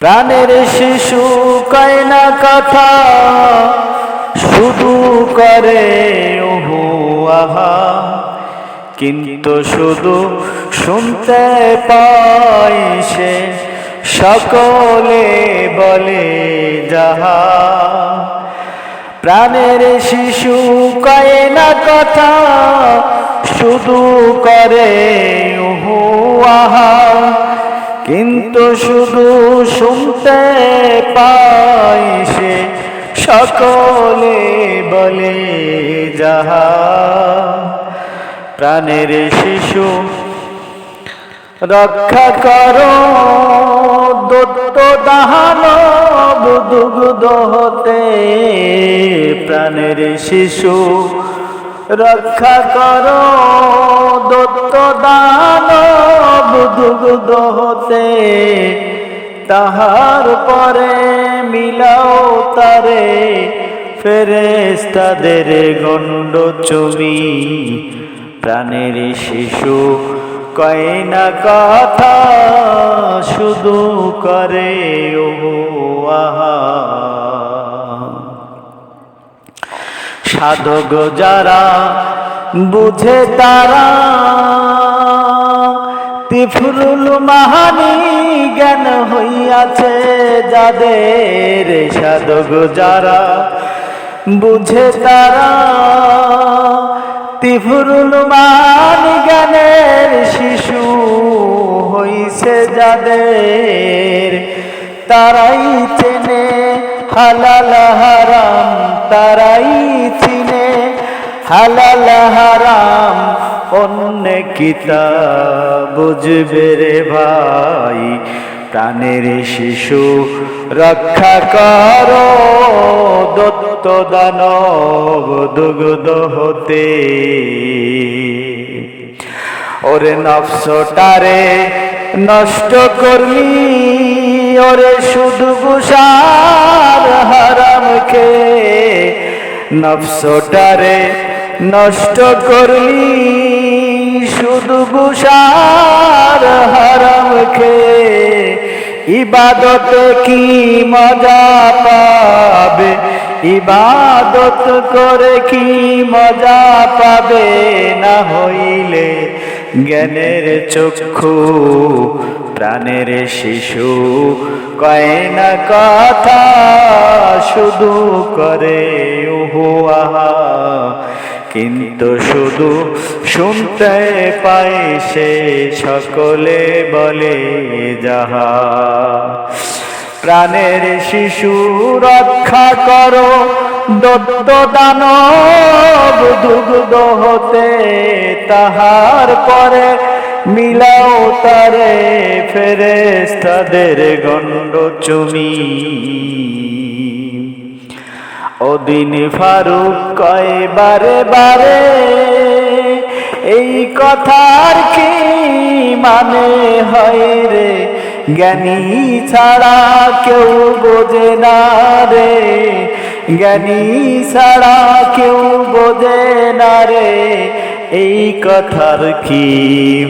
প্রাণের শিশু কয় না কথা, শুধু করে ওহো আহা, কিন্তু শুধু শুনতে পাই সে সকলে বলে যাহা। প্রাণের শিশু কয় না কথা, শুধু করে ওহো আহা, কিন্তু শুধু শুনতে পাই সে সকলে বলে যাহা। প্রাণের শিশু রক্ষা করো দত্ত দানব দুগ্ধ হতে, প্রাণের শিশু রক্ষা করো দত্ত দানব দুগ্ধ হতে, তাহার পরে মিলাও তারে ফেরেশতাদের গণ্ড চুমি। প্রাণের শিশু কয় না কথা, শুধু করে ওহো আহা। সাধক যারা বুঝে তারা, তিফরুল মাহানি জ্ঞান হইয়াছে যাদের। সাধক যারা বুঝে তারা, তিফরুল মাহানি জ্ঞানের শিশু হইছে যাদের। তারাই চেনে হালাল হারাম, তারাই চিনে হালাল হারাম, অন্য কিতা বুঝবে রে ভাই। প্রাণের শিশু রক্ষা করো দত্ত দানব দুগ্ধ হতে। ওরে নফসটারে নষ্ট করলি, ওরে শুধু গুসার হারাম খেয়ে। নফসটারে নষ্ট করলি, শুধু গুসার হারাম খেয়ে। ইবাদতে কি মজা পাবে, ইবাদত করে কি মজা পাবে, না হইলে জ্ঞানের চক্ষু। প্রাণের শিশু কয় না কথা, শুধু করে ওহো আহা, কিন্তু শুধু শুনতে পাই সে সকলে বলে যাহা। প্রাণের শিশু রক্ষা করো দত্ত দানব দুগ্ধ হতে, তাহার পরে মিলাও তারে ফেরেশতাদের গণ্ড চুমি। ওদিন ফারুক কয় বারে বারে, এই কথার কি মানে হয় রে, জ্ঞানী ছাড়া কেউ বোঝে না রে, জ্ঞানী ছাড়া কেউ বোঝে না রে। এই কথার কি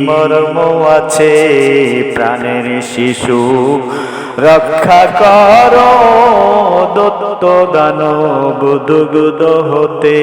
মর্ম আছে, প্রাণের শিশু রক্ষা করো দত্ত দানব দুগ্ধ হতে।